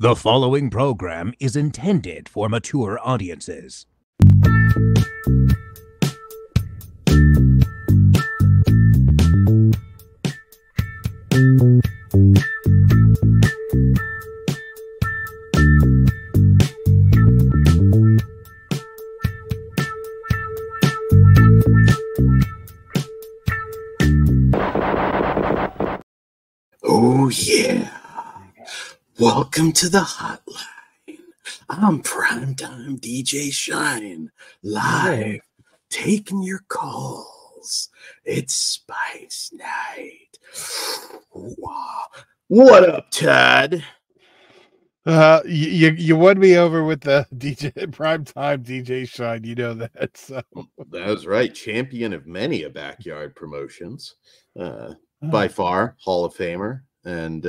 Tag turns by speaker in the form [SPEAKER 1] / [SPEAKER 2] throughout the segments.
[SPEAKER 1] The following program is intended for mature audiences.
[SPEAKER 2] Oh, yeah. Welcome to the hotline. I'm primetime DJ Shine, live, taking your calls. It's Spice Night. Wow. What up, Todd?
[SPEAKER 3] You won me over with the DJ primetime DJ Shine. You know that. So
[SPEAKER 2] That was right. Champion of many a backyard promotions. By far, Hall of Famer. And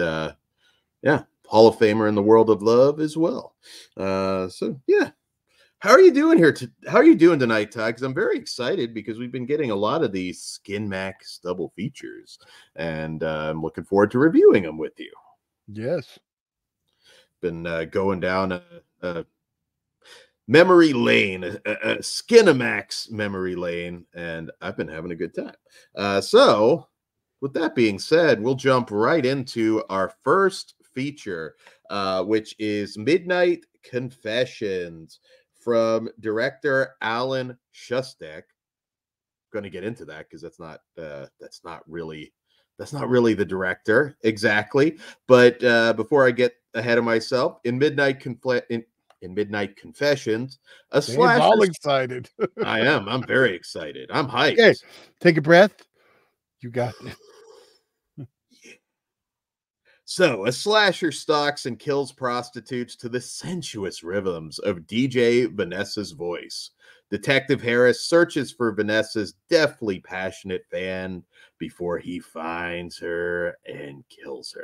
[SPEAKER 2] yeah, Hall of Famer in the world of love as well. So yeah, how are you doing here? How are you doing tonight, Todd? Because I'm very excited because we've been getting a lot of these Skinmax double features, and I'm looking forward to reviewing them with you.
[SPEAKER 3] yes,
[SPEAKER 2] Been going down a memory lane, a Skinmax memory lane, and I've been having a good time. So with that being said, we'll jump right into our first feature, which is Midnight Confessions from director Alan Shustak. Going to get into that because that's not really the director exactly. But before I get ahead of myself, in Midnight Confessions, a slasher.
[SPEAKER 3] all excited.
[SPEAKER 2] I am. I'm very excited. I'm hyped.
[SPEAKER 3] Okay, take a breath. You got it.
[SPEAKER 2] So, a slasher stalks and kills prostitutes to the sensuous rhythms of DJ Vanessa's voice. Detective Harris searches for Vanessa's deathly passionate fan before he finds her and kills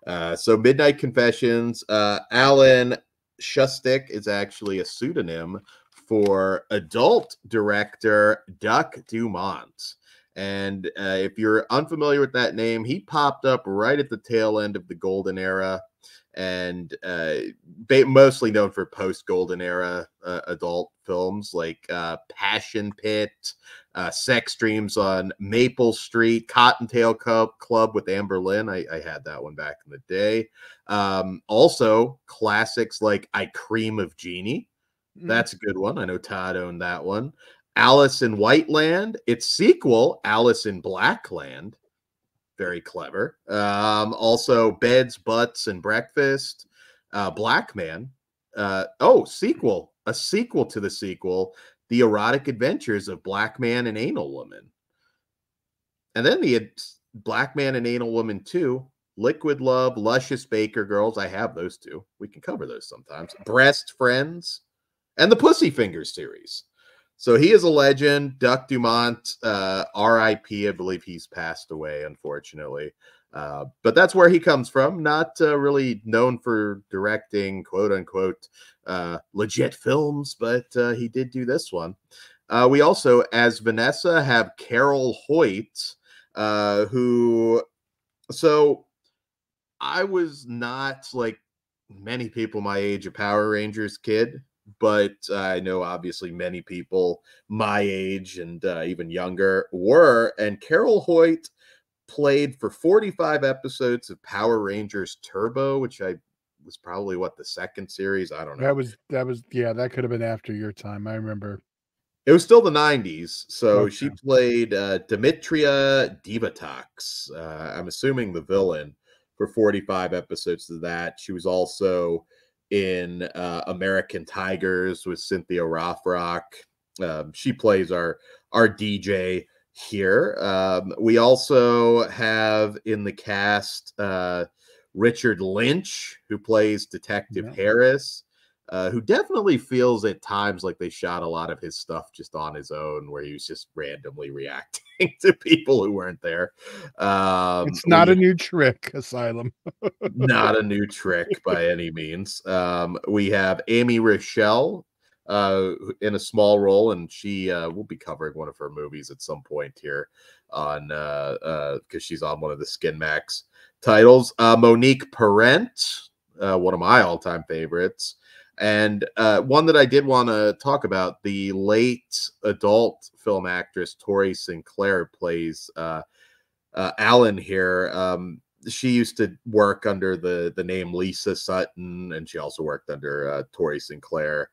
[SPEAKER 2] her. So, Midnight Confessions, Alan Shustak is actually a pseudonym for adult director Duck Dumont. And if you're unfamiliar with that name, he popped up right at the tail end of the Golden Era, and mostly known for post-Golden Era adult films like Passion Pit, Sex Dreams on Maple Street, Cottontail Club with Amber Lynn. I had that one back in the day. Also, classics like I Cream of Jeannie. That's a good one. I know Todd owned that one. Alice in Whiteland, its sequel, Alice in Blackland, very clever. Also, Beds, Butts, and Breakfast, Black Man. A sequel to the sequel, The Erotic Adventures of Black Man and Anal Woman. And then the Black Man and Anal Woman 2, Liquid Love, Luscious Baker Girls. I have those two. We can cover those sometimes. Breast Friends, and the Pussy Fingers series. So he is a legend. Duck Dumont, R.I.P. I believe he's passed away, unfortunately. But that's where he comes from. Not really known for directing, quote-unquote, legit films, but he did do this one. We also, as Vanessa, have Carol Hoyt, who... So I was not, like many people my age, a Power Rangers kid. But I know obviously many people my age and even younger were. And Carol Hoyt played for 45 episodes of Power Rangers Turbo, which was probably the second series. I don't know.
[SPEAKER 3] That could have been after your time. I remember.
[SPEAKER 2] It was still the 90s. So She played Demetria Divatox. I'm assuming the villain for 45 episodes of that. She was also in American Tigers with Cynthia Rothrock. She plays our DJ here. We also have in the cast Richard Lynch, who plays Detective Harris, who definitely feels at times like they shot a lot of his stuff just on his own, where he was just randomly reacting to people who weren't there.
[SPEAKER 3] It's not a new trick, Asylum.
[SPEAKER 2] Not a new trick by any means. We have Amy Rochelle in a small role, and she will be covering one of her movies at some point here on because she's on one of the Skinmax titles. Monique Parent, one of my all-time favorites. And one that I did want to talk about, the late adult film actress Tori Sinclair plays Alan here. She used to work under the name Lisa Sutton, and she also worked under Tori Sinclair.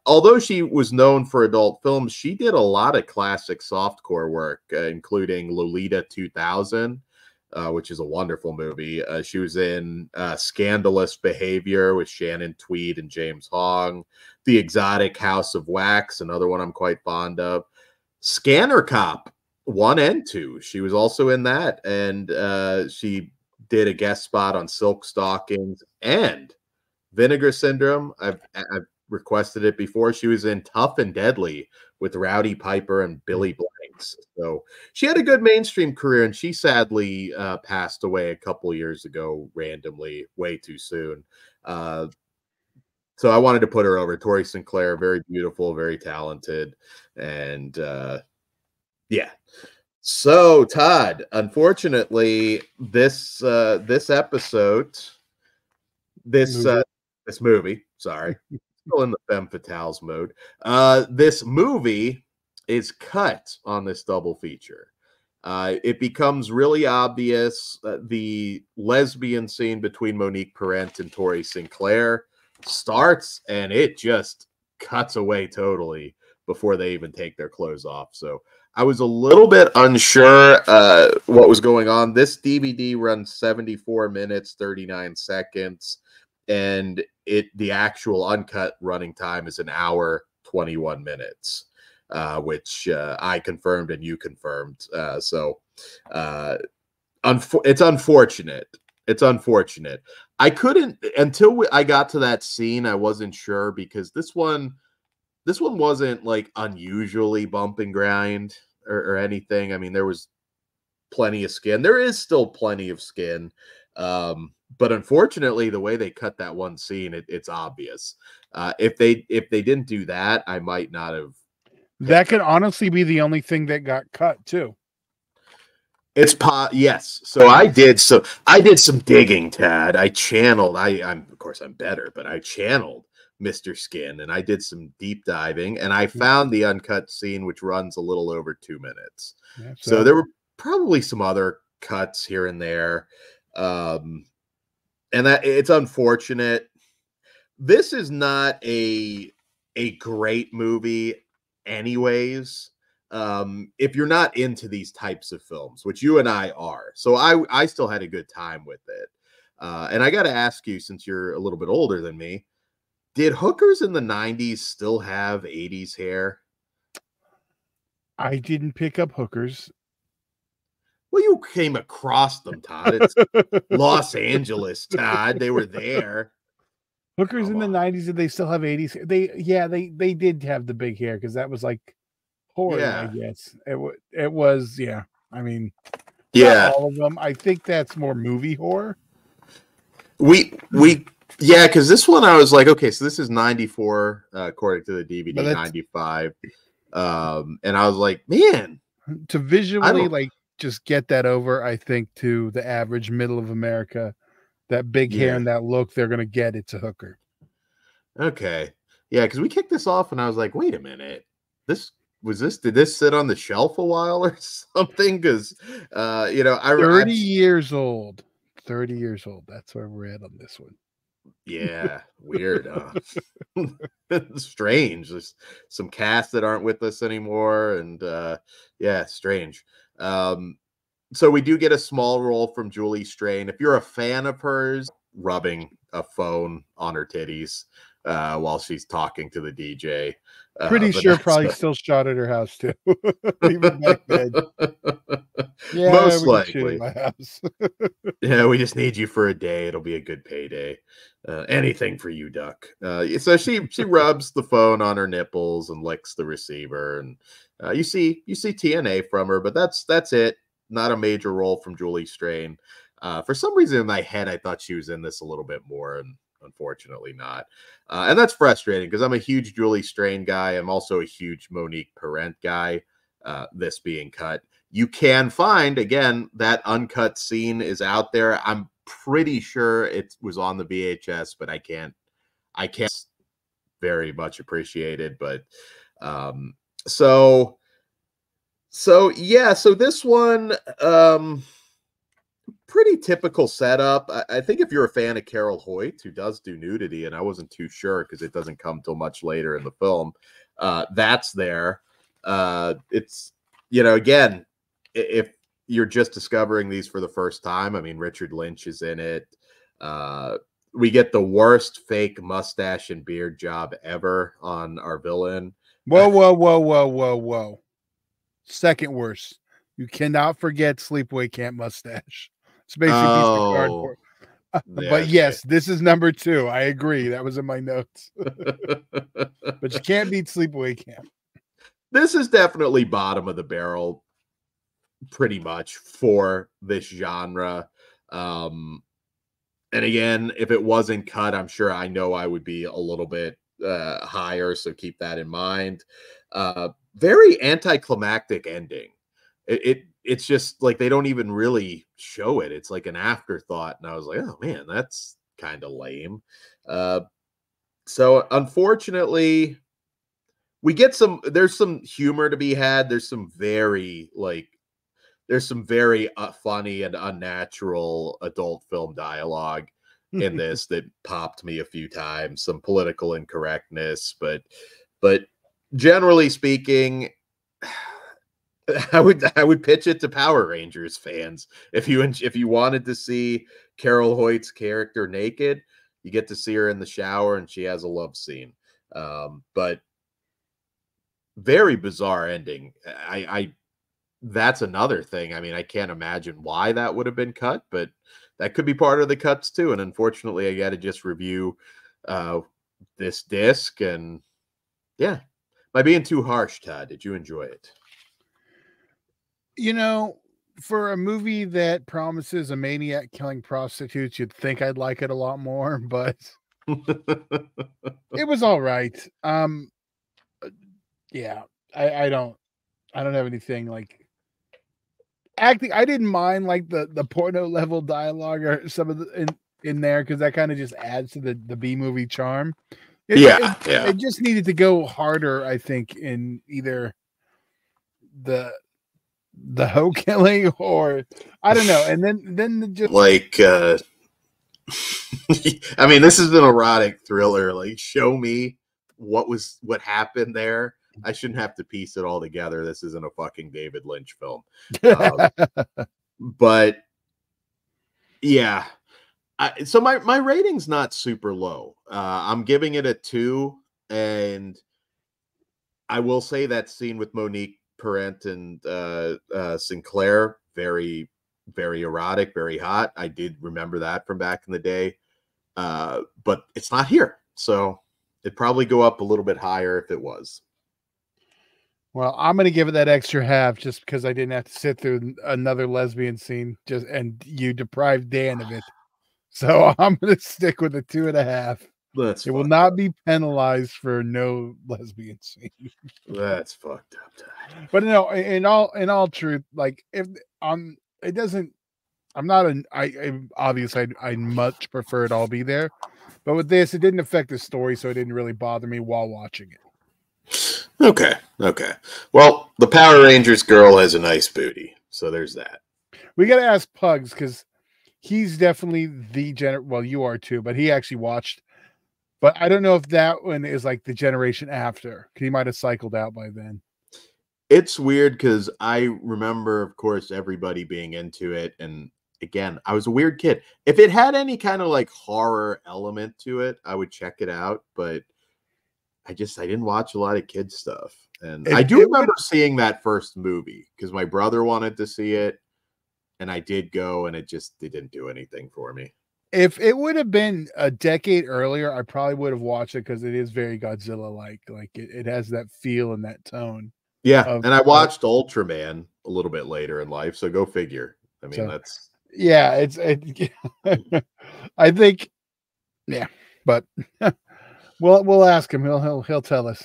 [SPEAKER 2] Although she was known for adult films, she did a lot of classic softcore work, including Lolita 2000, which is a wonderful movie. She was in Scandalous Behavior with Shannon Tweed and James Hong, The Exotic House of Wax, another one I'm quite fond of, Scanner Cop 1 and 2. She was also in that, and she did a guest spot on Silk Stockings and Vinegar Syndrome. I've requested it before. She was in Tough and Deadly with Rowdy Piper and Billy Blanks. So she had a good mainstream career, and she sadly passed away a couple years ago randomly, way too soon. So I wanted to put her over. Tori Sinclair, very beautiful, very talented, and yeah. So Todd, unfortunately, this episode, this movie, sorry, still in the femme fatales mode. This movie is cut on this double feature. It becomes really obvious the lesbian scene between Monique Parent and Tori Sinclair starts, and it just cuts away totally before they even take their clothes off. So I was a little bit unsure what was going on. This DVD runs 74 minutes, 39 seconds, and the actual uncut running time is 1 hour, 21 minutes, which I confirmed and you confirmed. So it's unfortunate. It's unfortunate. I couldn't, until I got to that scene, I wasn't sure, because this one wasn't like unusually bump and grind or anything. I mean, there was plenty of skin. There is still plenty of skin. But unfortunately, the way they cut that one scene, it's obvious. If they didn't do that, I might not have.
[SPEAKER 3] That could honestly be the only thing that got cut too.
[SPEAKER 2] Yes. So I did some digging, Tad. I channeled. Of course I'm better, but I channeled Mr. Skin, and I did some deep diving, and I found the uncut scene, which runs a little over 2 minutes. Yeah, so there were probably some other cuts here and there. And that it's unfortunate. This is not a great movie anyways. If you're not into these types of films, which you and I are. So I still had a good time with it. And I got to ask you, since you're a little bit older than me, did hookers in the 90s still have 80s hair?
[SPEAKER 3] I didn't pick up hookers.
[SPEAKER 2] Well, you came across them, Todd. It's Los Angeles, Todd. They were there.
[SPEAKER 3] Hookers in the 90s, did they still have 80s? They did have the big hair, because that was like horror, I guess. It was, yeah. I mean, not all of them. I think that's more movie horror.
[SPEAKER 2] Yeah, because this one I was like, okay, so this is 94 according to the DVD, 95. And I was like, man,
[SPEAKER 3] to visually like just get that over, I think to the average middle of America, that big hair and that look, they're gonna get it's a hooker.
[SPEAKER 2] Okay. Yeah, because we kicked this off and I was like, wait a minute. Did this sit on the shelf a while or something? Because
[SPEAKER 3] 30 years old. 30 years old. That's where we're at on this one.
[SPEAKER 2] Yeah, weird. Strange. There's some cast that aren't with us anymore, and strange. So we do get a small role from Julie Strain. If you're a fan of hers, rubbing a phone on her titties while she's talking to the DJ.
[SPEAKER 3] Pretty sure probably still shot at her house too. Even back then. Yeah,
[SPEAKER 2] most likely.
[SPEAKER 3] My house.
[SPEAKER 2] Yeah, we just need you for a day. It'll be a good payday. Anything for you, Duck. So she rubs the phone on her nipples and licks the receiver, and you see TNA from her, but that's it. Not a major role from Julie Strain. For some reason in my head, I thought she was in this a little bit more, and unfortunately not. And that's frustrating because I'm a huge Julie Strain guy. I'm also a huge Monique Parent guy. This being cut, you can find, again, that uncut scene is out there. I'm pretty sure it was on the VHS, but I can't very much appreciated. But so yeah, so this one, pretty typical setup. I think if you're a fan of Carol Hoyt, who does do nudity, and I wasn't too sure because it doesn't come till much later in the film, that's there. It's, you know, again, if you're just discovering these for the first time, I mean, Richard Lynch is in it. We get the worst fake mustache and beard job ever on our villain.
[SPEAKER 3] Whoa. Second worst. You cannot forget Sleepaway Camp mustache. It's basically a piece of cardboard. But yes, this is number 2. I agree. That was in my notes. But you can't beat Sleepaway Camp.
[SPEAKER 2] This is definitely bottom of the barrel, pretty much, for this genre. And again, if it wasn't cut, I'm sure I know I would be a little bit higher, so keep that in mind. Very anticlimactic ending. It's just like they don't even really show it. It's like an afterthought, and I was like, oh man, that's kind of lame. So unfortunately, we get there's some humor to be had. There's some very funny and unnatural adult film dialogue in this that popped me a few times. Some political incorrectness, but generally speaking, I would pitch it to Power Rangers fans. If you wanted to see Carol Hoyt's character naked, you get to see her in the shower and she has a love scene. But very bizarre ending. That's another thing. I mean, I can't imagine why that would have been cut, but that could be part of the cuts too. And unfortunately, I got to just review this disc. And yeah, am I being too harsh, Todd? Did you enjoy it?
[SPEAKER 3] You know, for a movie that promises a maniac killing prostitutes, you'd think I'd like it a lot more, but it was all right. Yeah, I don't have anything like acting. I didn't mind like the porno level dialogue or some of the in there, because that kind of just adds to the B movie charm. It just needed to go harder, I think, in either the hoe killing or I don't know. And then just
[SPEAKER 2] like I mean, this is an erotic thriller. Like, show me what happened there. I shouldn't have to piece it all together. This isn't a fucking David Lynch film. But yeah, so my rating's not super low. I'm giving it a 2, and I will say that scene with Monique Parent and Sinclair, very, very erotic, very hot. I did remember that from back in the day, but it's not here, so it'd probably go up a little bit higher if it was.
[SPEAKER 3] Well, I'm going to give it that extra half just because I didn't have to sit through another lesbian scene, and you deprived Dan of it. So I'm going to stick with a 2.5. It will not be penalized for no lesbian scene.
[SPEAKER 2] That's fucked up, Todd.
[SPEAKER 3] But no, in all truth, like if it doesn't, I'm not obviously I much prefer it all be there, but with this, it didn't affect the story, so it didn't really bother me while watching it.
[SPEAKER 2] Okay. Well, the Power Rangers girl has a nice booty, so there's that.
[SPEAKER 3] We got to ask Pugs, because he's definitely well, you are too, but he actually watched. But I don't know if that one is like the generation after, because he might have cycled out by then.
[SPEAKER 2] It's weird because I remember, of course, everybody being into it. And again, I was a weird kid. If it had any kind of like horror element to it, I would check it out. But I didn't watch a lot of kids stuff. And I do remember seeing that first movie because my brother wanted to see it. And I did go, and it didn't do anything for me.
[SPEAKER 3] If it would have been a decade earlier, I probably would have watched it because it is very Godzilla-like. Like it has that feel and that tone.
[SPEAKER 2] Yeah, and I watched Ultraman a little bit later in life, so go figure. I mean, that's I think, yeah, but we'll ask him. He'll tell us.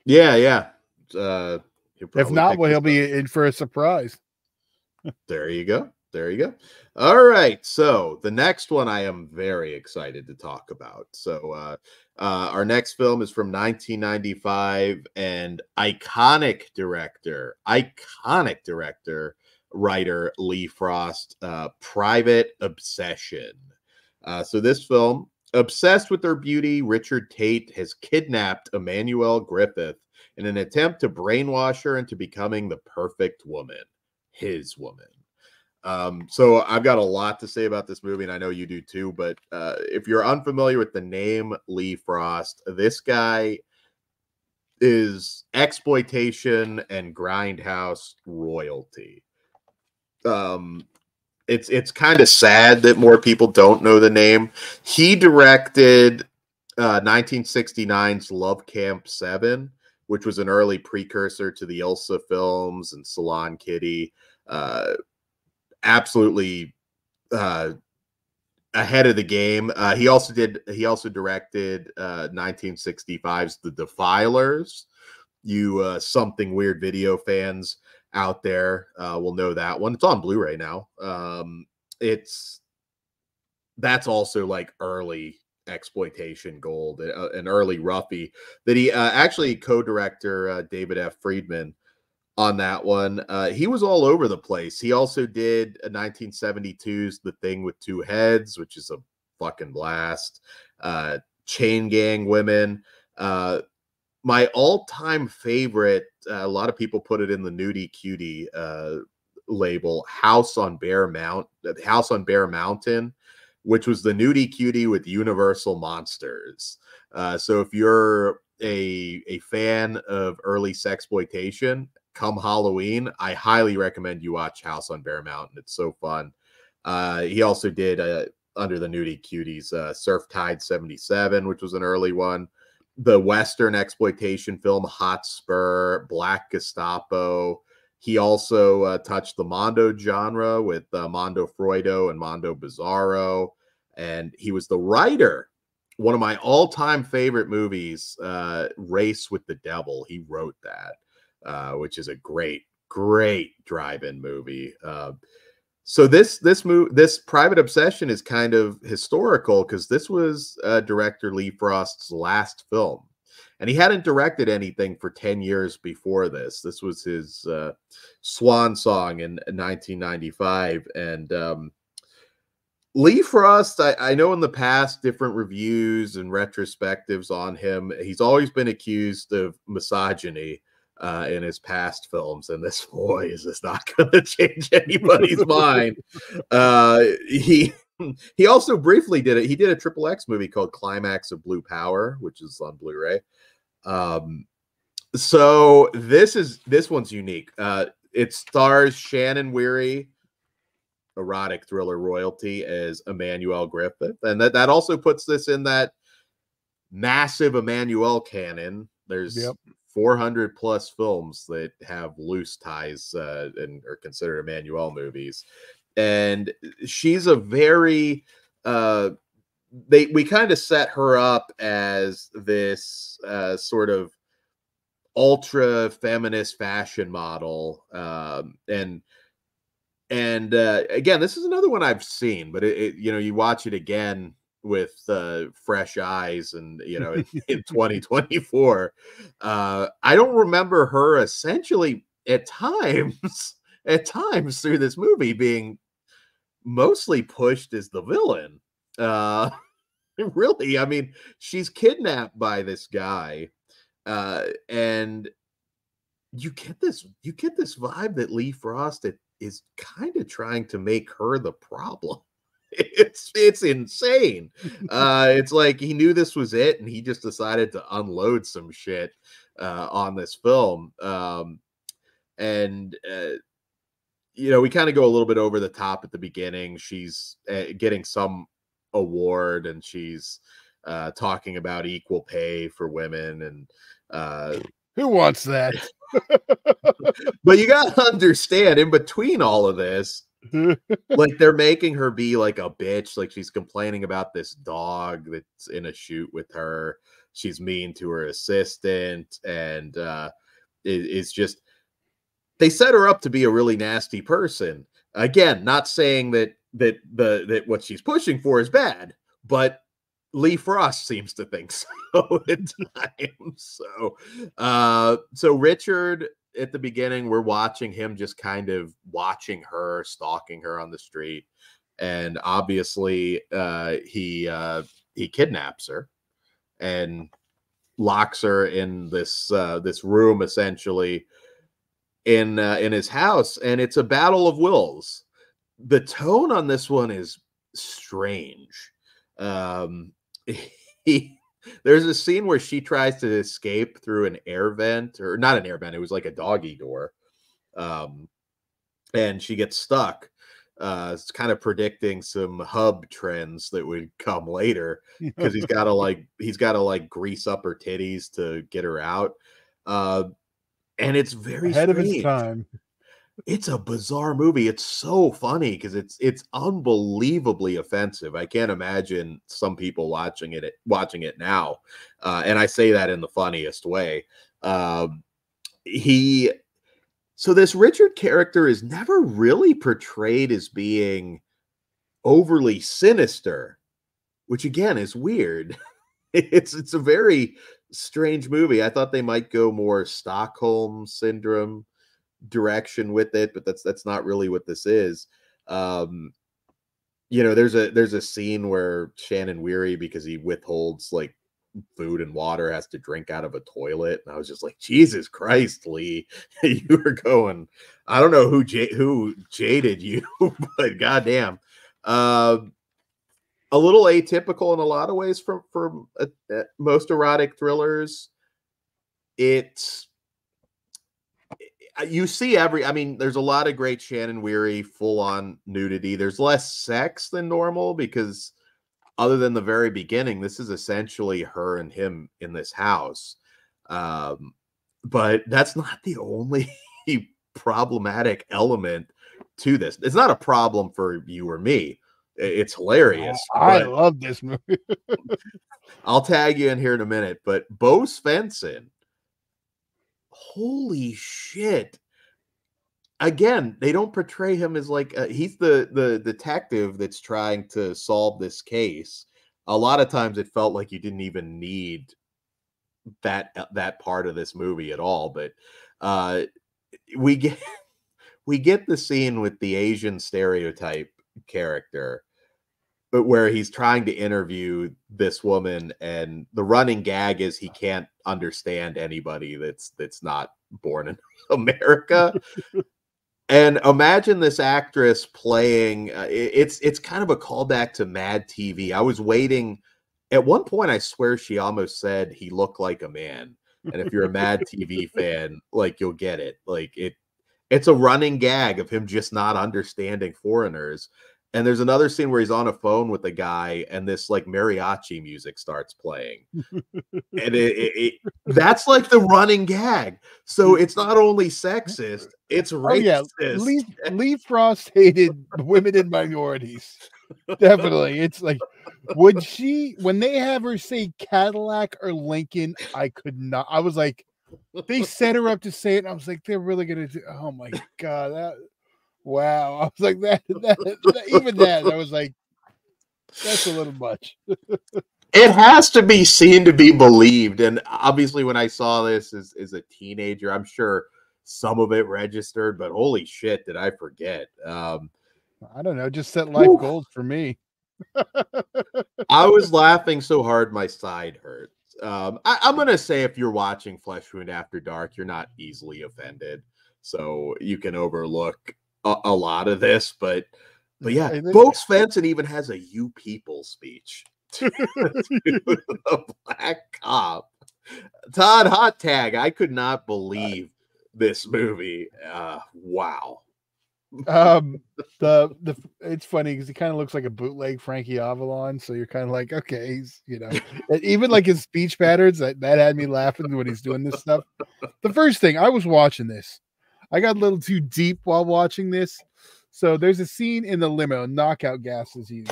[SPEAKER 2] Yeah.
[SPEAKER 3] If not, he'll be in for a surprise.
[SPEAKER 2] There you go. There you go. All right. So the next one I am very excited to talk about. So our next film is from 1995 and iconic director, writer Lee Frost, Private Obsession. So this film, obsessed with her beauty, Richard Tate has kidnapped Emanuelle Griffith in an attempt to brainwash her into becoming the perfect woman, his woman. So I've got a lot to say about this movie, and I know you do too, but if you're unfamiliar with the name Lee Frost, this guy is exploitation and grindhouse royalty. It's kind of sad that more people don't know the name. He directed 1969's Love Camp 7, which was an early precursor to the Ilsa films and Salon Kitty. Absolutely ahead of the game. He also directed 1965's The Defilers. You Something Weird video fans out there will know that one. It's on Blu-ray now. That's also like early exploitation gold, an early roughie that he actually co-director David F. Friedman on that one. He was all over the place. He also did 1972's The Thing with Two Heads, which is a fucking blast. Chain Gang Women. My all-time favorite, a lot of people put it in the nudie cutie label, House on Bear Mountain, which was the nudie cutie with Universal Monsters. So if you're a fan of early sexploitation, come Halloween, I highly recommend you watch House on Bear Mountain. It's so fun. He also did under the nudie cuties, Surf Tide 77, which was an early one. The Western exploitation film Hot Spur, Black Gestapo. He also touched the Mondo genre with Mondo Freudo and Mondo Bizarro. And he was the writer. One of my all-time favorite movies, Race with the Devil. He wrote that, which is a great drive-in movie. So this Private Obsession is kind of historical because this was director Lee Frost's last film. And he hadn't directed anything for 10 years before this. This was his swan song in 1995. And Lee Frost, I know in the past, different reviews and retrospectives on him, he's always been accused of misogyny in his past films, and this voice is not going to change anybody's mind. He also briefly did it. He did a XXX movie called Climax of Blue Power, which is on Blu-ray. So this one's unique. It stars Shannon Whirry, Erotic Thriller royalty, as Emanuelle Griffith, and that also puts this in that massive Emanuelle canon. There's 400 plus films that have loose ties and are considered Emanuelle movies, and she's a very we kind of set her up as this sort of ultra feminist fashion model, and again, this is another one I've seen, but you watch it again with fresh eyes, and in 2024, I don't remember her essentially at times through this movie being mostly pushed as the villain. Really, I mean, she's kidnapped by this guy, and you get this vibe that Lee Frost is kind of trying to make her the problem. It's insane. It's like he knew this was it, and he just decided to unload some shit on this film. We kind of go a little bit over the top at the beginning. She's getting some award, and she's talking about equal pay for women, and
[SPEAKER 3] who wants that?
[SPEAKER 2] But you gotta understand, in between all of this, like, they're making her be like a bitch. Like, she's complaining about this dog that's in a shoot with her. She's mean to her assistant, and it's just, they set her up to be a really nasty person. Again, not saying that what she's pushing for is bad, but Lee Frost seems to think so at times. So Richard, at the beginning, we're watching him just kind of watching her, stalking her on the street, and obviously he kidnaps her and locks her in this room, essentially in his house, and it's a battle of wills. The tone on this one is strange. There's a scene where she tries to escape through an air vent, or not an air vent, it was like a doggy door, and she gets stuck. It's kind of predicting some hub trends that would come later, because he's got to like grease up her titties to get her out, and it's very
[SPEAKER 3] ahead
[SPEAKER 2] strange.
[SPEAKER 3] Of its time.
[SPEAKER 2] It's a bizarre movie. It's so funny because it's unbelievably offensive. I can't imagine some people watching it now, and I say that in the funniest way. So this Richard character is never really portrayed as being overly sinister, which again is weird. It's a very strange movie. I thought they might go more Stockholm Syndrome direction with it, but that's not really what this is. There's a scene where Shannon Whirry, because he withholds like food and water, has to drink out of a toilet, and I was just like, Jesus Christ, Lee, you were going, I don't know who jaded you, but goddamn. A little atypical in a lot of ways from most erotic thrillers. You see there's a lot of great Shannon Whirry full-on nudity. There's less sex than normal because, other than the very beginning, this is essentially her and him in this house. But that's not the only problematic element to this. It's not a problem for you or me. It's hilarious.
[SPEAKER 3] I love this movie.
[SPEAKER 2] I'll tag you in here in a minute, but Bo Svenson, holy shit. Again, they don't portray him as like he's the detective that's trying to solve this case. A lot of times it felt like you didn't even need that part of this movie at all, but we get the scene with the Asian stereotype character, but where he's trying to interview this woman, and the running gag is he can't understand anybody that's not born in America. And imagine this actress playing. It's kind of a callback to Mad TV. I was waiting. At one point, I swear she almost said he looked like a man. And if you're a Mad TV fan, like, you'll get it. Like, it's a running gag of him just not understanding foreigners. And there's another scene where he's on a phone with a guy, and this like mariachi music starts playing, and that's like the running gag. So it's not only sexist, it's racist.
[SPEAKER 3] Oh, yeah. Lee Frost hated women and minorities. Definitely. It's like, when they have her say Cadillac or Lincoln, I could not. I was like, they set her up to say it, and I was like, they're really gonna do. Oh my god, wow. I was like, that I was like, that's a little much.
[SPEAKER 2] It has to be seen to be believed. And obviously, when I saw this as a teenager, I'm sure some of it registered, but holy shit, did I forget? I
[SPEAKER 3] don't know, just set life goals for me.
[SPEAKER 2] I was laughing so hard my side hurts. I'm going to say, if you're watching Flesh Wound After Dark, you're not easily offended. So you can overlook a lot of this, but yeah, Bo Svenson even has a "you people" speech to the black cop. Todd, hot tag. I could not believe this movie. Wow.
[SPEAKER 3] It's funny because he kind of looks like a bootleg Frankie Avalon, so you're kind of like, okay, he's, even like his speech patterns that had me laughing when he's doing this stuff. The first thing, I was watching this, I got a little too deep while watching this. So there's a scene in the limo, knockout gas is used.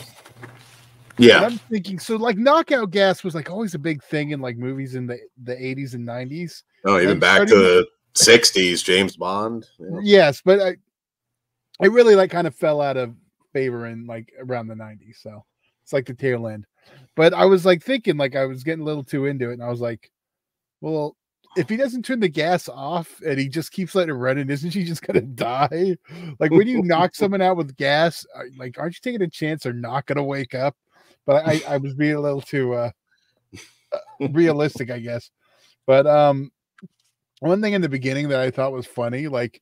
[SPEAKER 2] Yeah.
[SPEAKER 3] And I'm thinking, so like knockout gas was like always a big thing in like movies in the 80s and 90s.
[SPEAKER 2] Oh, even back to the 60s, James Bond.
[SPEAKER 3] Yeah. Yes, but it really like kind of fell out of favor in like around the 90s. So it's like the tail end. But I was like thinking, like I was getting a little too into it, and I was like, well, if he doesn't turn the gas off and he just keeps letting it run, isn't she just gonna die? Like when you knock someone out with gas, like aren't you taking a chance they're not gonna wake up? But I was being a little too realistic, I guess. But one thing in the beginning that I thought was funny, like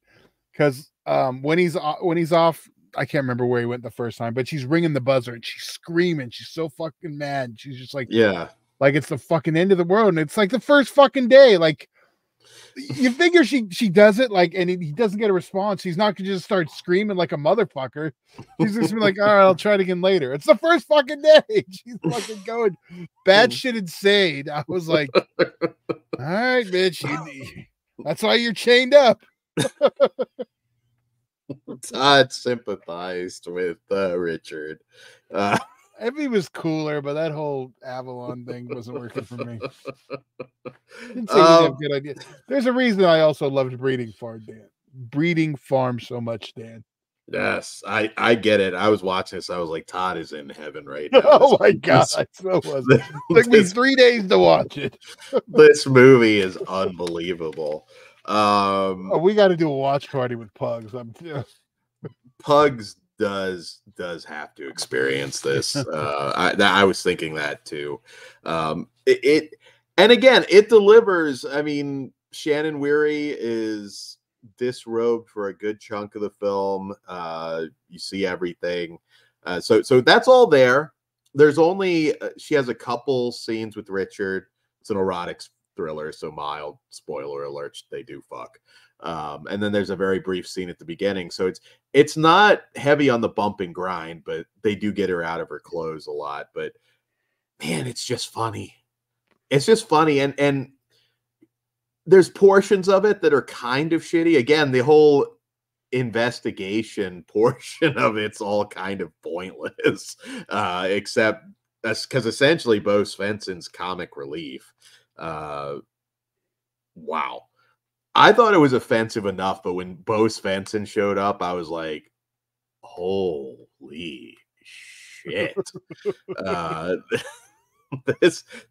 [SPEAKER 3] because when he's off, I can't remember where he went the first time, but she's ringing the buzzer and she's screaming. She's so fucking mad. She's just like,
[SPEAKER 2] yeah,
[SPEAKER 3] like it's the fucking end of the world, and it's like the first fucking day. Like you figure she does it, like, and he doesn't get a response. He's not gonna just start screaming like a motherfucker. He's just be like, all right, I'll try it again later. It's the first fucking day. She's fucking going bad shit insane. I was like, all right, bitch, that's why you're chained up.
[SPEAKER 2] Todd sympathized with Richard.
[SPEAKER 3] Evie was cooler, but that whole Avalon thing wasn't working for me. Didn't say he didn't have good ideas. There's a reason I also loved Breeding Farm so much, Dan.
[SPEAKER 2] Yes, I get it. I was watching this. I was like, Todd is in heaven right now.
[SPEAKER 3] Oh my god, so was it. Took me 3 days to watch it.
[SPEAKER 2] This movie is unbelievable.
[SPEAKER 3] We got to do a watch party with Pugs.
[SPEAKER 2] Pugs does have to experience this. I was thinking that too. It and again, it delivers. I mean, Shannon Whirry is disrobed for a good chunk of the film. You see everything. So that's all there. There's only she has a couple scenes with Richard. It's an erotic thriller, so mild spoiler alert, they do fuck. And then there's a very brief scene at the beginning. So it's not heavy on the bump and grind, but they do get her out of her clothes a lot. But man, it's just funny. It's just funny. And there's portions of it that are kind of shitty. Again, the whole investigation portion of it's all kind of pointless, except that's because essentially Bo Svenson's comic relief. Wow. I thought it was offensive enough, but when Bo Svenson showed up, I was like, holy shit.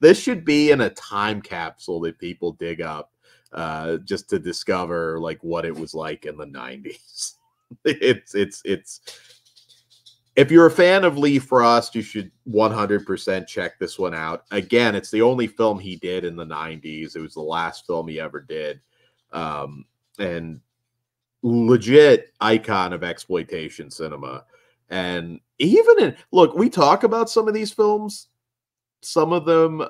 [SPEAKER 2] This should be in a time capsule that people dig up just to discover like what it was like in the 90s. It's if you're a fan of Lee Frost, you should 100% check this one out. Again, it's the only film he did in the 90s. It was the last film he ever did. And legit icon of exploitation cinema. And even look, we talk about some of these films. Some of them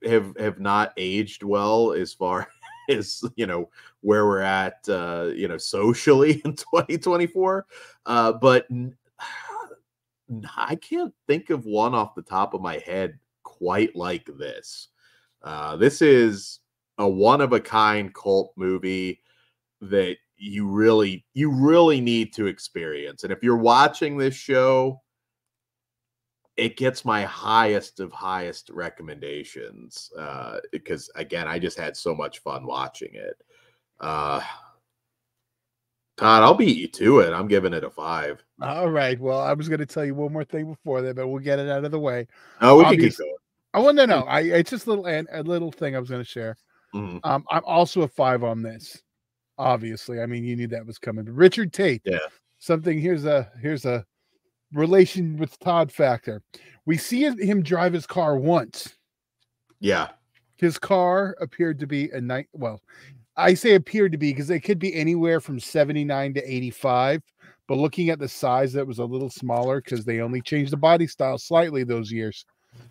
[SPEAKER 2] have not aged well as far as, where we're at, socially in 2024. But I can't think of one off the top of my head quite like this. This is a one-of-a-kind cult movie that you really need to experience. And if you're watching this show, it gets my highest of highest recommendations because, again, I just had so much fun watching it. Todd, I'll beat you to it. I'm giving it a 5.
[SPEAKER 3] All right. Well, I was going to tell you one more thing before that, but we'll get it out of the way.
[SPEAKER 2] Oh, we can keep going.
[SPEAKER 3] I want to know. It's just a little thing I was going to share.
[SPEAKER 2] Mm-hmm.
[SPEAKER 3] I'm also a 5 on this. Obviously, I mean, you knew that was coming. But Richard Tate.
[SPEAKER 2] Yeah.
[SPEAKER 3] Something. Here's a relation with Todd factor. We see him drive his car once.
[SPEAKER 2] Yeah.
[SPEAKER 3] His car appeared to be well, I say appeared to be because it could be anywhere from 79 to 85. But looking at the size, that was a little smaller because they only changed the body style slightly those years.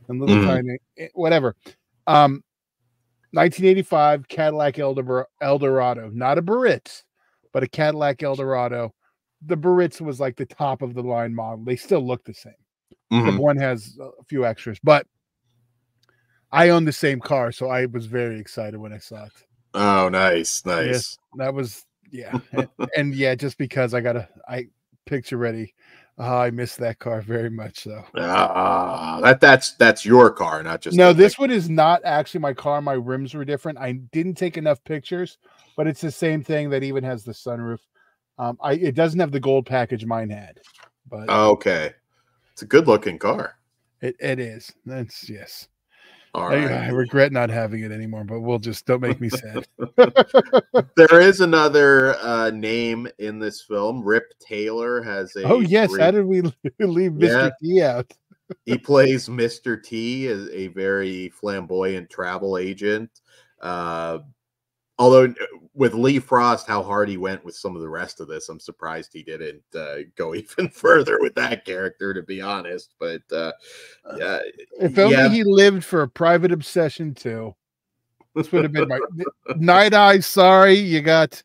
[SPEAKER 3] And little tiny, whatever. 1985 Cadillac Eldorado, not a Baritz, but a Cadillac Eldorado. The Baritz was like the top of the line model. They still look the same. The one has a few extras, but I own the same car, so I was very excited when I saw it.
[SPEAKER 2] Oh, nice.
[SPEAKER 3] Yes, that was and yeah, just because I picture ready. I miss that car very much. So
[SPEAKER 2] that's your car, not just
[SPEAKER 3] this one is not actually my car. My rims were different. I didn't take enough pictures, but it's the same thing that even has the sunroof. It doesn't have the gold package mine had, but
[SPEAKER 2] okay, it's a good looking car.
[SPEAKER 3] It is. That's yes.
[SPEAKER 2] All right.
[SPEAKER 3] I regret not having it anymore, but don't make me sad.
[SPEAKER 2] There is another name in this film. Rip Taylor has a.
[SPEAKER 3] Oh yes, how did we leave Mr. T out?
[SPEAKER 2] He plays Mr. T as a very flamboyant travel agent. Although with Lee Frost, how hard he went with some of the rest of this, I'm surprised he didn't go even further with that character, to be honest. But
[SPEAKER 3] if only he lived for a Private Obsession too. This would have been my Night Eyes. Sorry, you got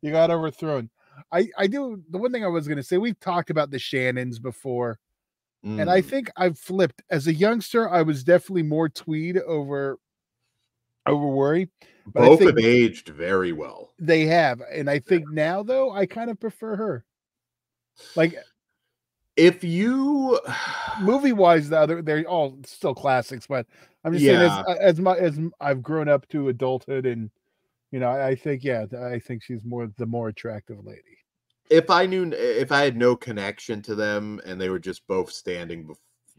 [SPEAKER 3] overthrown. I do. The one thing I was going to say, we've talked about the Shannons before, and I think I've flipped. As a youngster, I was definitely more Tweed over Whirry. But
[SPEAKER 2] both have aged very well.
[SPEAKER 3] They have, and I think now though I kind of prefer her. Like,
[SPEAKER 2] if you
[SPEAKER 3] movie wise, they're all still classics, but I'm just saying as I've grown up to adulthood, and I think she's the more attractive lady.
[SPEAKER 2] If I had no connection to them and they were just both standing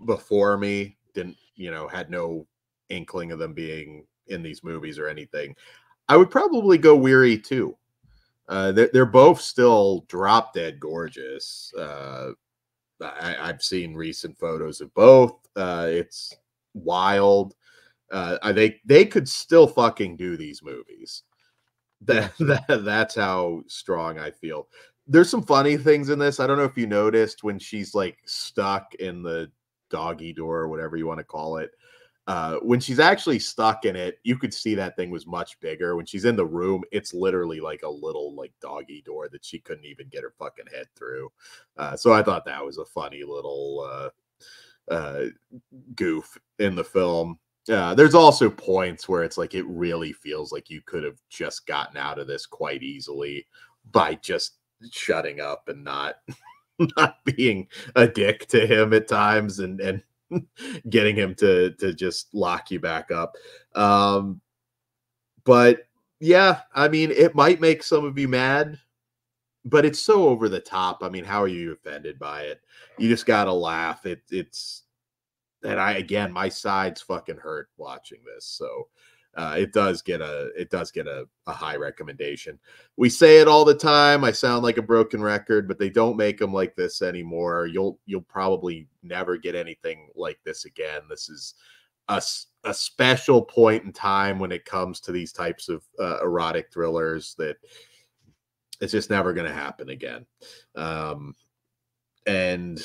[SPEAKER 2] before me, had no inkling of them being in these movies or anything, I would probably go Whirry too. They're both still drop dead gorgeous. I've seen recent photos of both. It's wild. They could still fucking do these movies. That's how strong I feel. There's some funny things in this. I don't know if you noticed when she's like stuck in the doggy door or whatever you want to call it. When she's actually stuck in it, you could see that thing was much bigger. When she's in the room, it's literally like a little like doggy door that she couldn't even get her fucking head through. So I thought that was a funny little goof in the film. There's also points where it's like it really feels like you could have just gotten out of this quite easily by just shutting up and not being a dick to him at times and getting him to just lock you back up. But yeah, I mean, it might make some of you mad, but it's so over the top. I mean, how are you offended by it? You just gotta laugh. It's and my sides fucking hurt watching this. So it does get a high recommendation. We say it all the time. I sound like a broken record, but they don't make them like this anymore. You'll probably never get anything like this again. This is a special point in time when it comes to these types of erotic thrillers that it's just never going to happen again. And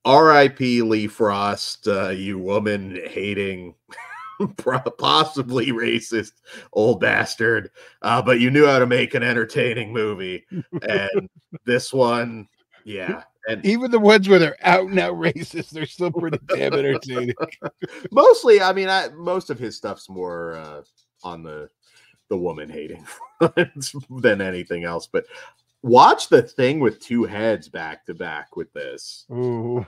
[SPEAKER 2] R.I.P. Lee Frost, you woman-hating, possibly racist old bastard, but you knew how to make an entertaining movie. And this one, yeah. And
[SPEAKER 3] even the ones where they're out and out racist, they're still pretty damn entertaining.
[SPEAKER 2] Mostly, I mean, most of his stuff's more on the woman-hating than anything else. But watch The Thing with Two Heads back to back with this.
[SPEAKER 3] Ooh.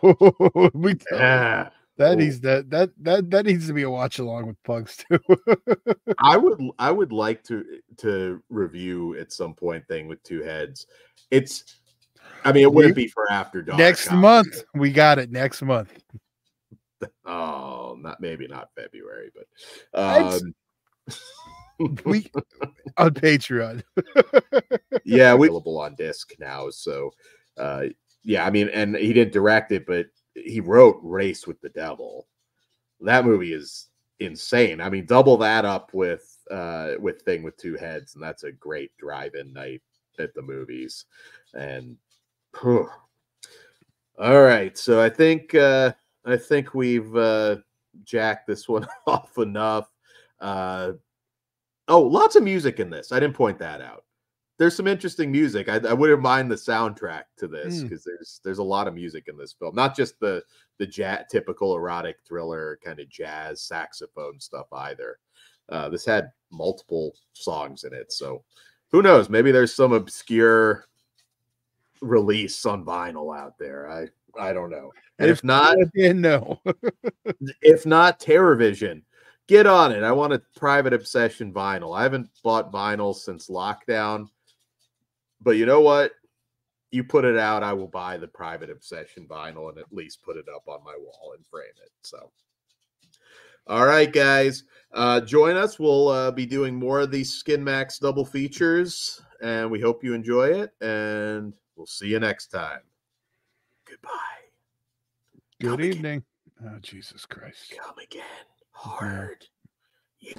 [SPEAKER 3] That needs to be a watch along with Pugs too.
[SPEAKER 2] I would like to review at some point Thing with Two Heads. It wouldn't be for After Dark.
[SPEAKER 3] Next month. We got it next month.
[SPEAKER 2] Oh, not February, but
[SPEAKER 3] we on Patreon.
[SPEAKER 2] Yeah, we available on disc now. So yeah, I mean, and he didn't direct it, but he wrote Race with the Devil. That movie is insane. I mean, double that up with Thing with Two Heads, and that's a great drive-in night at the movies. And all right, so I think we've jacked this one off enough. Lots of music in this. I didn't point that out. There's some interesting music. I wouldn't mind the soundtrack to this because there's a lot of music in this film. Not just the typical erotic thriller kind of jazz saxophone stuff either. This had multiple songs in it. So who knows? Maybe there's some obscure release on vinyl out there. I don't know. And if not,
[SPEAKER 3] no.
[SPEAKER 2] If not, TerrorVision. Get on it. I want a Private Obsession vinyl. I haven't bought vinyl since lockdown. But you know what? you put it out, I will buy the Private Obsession vinyl and at least put it up on my wall and frame it. So, all right, guys, join us. We'll be doing more of these Skinmax double features, and we hope you enjoy it. And we'll see you next time. Goodbye.
[SPEAKER 3] Good evening. Oh, Jesus Christ.
[SPEAKER 2] Come again. Hard. Yeah.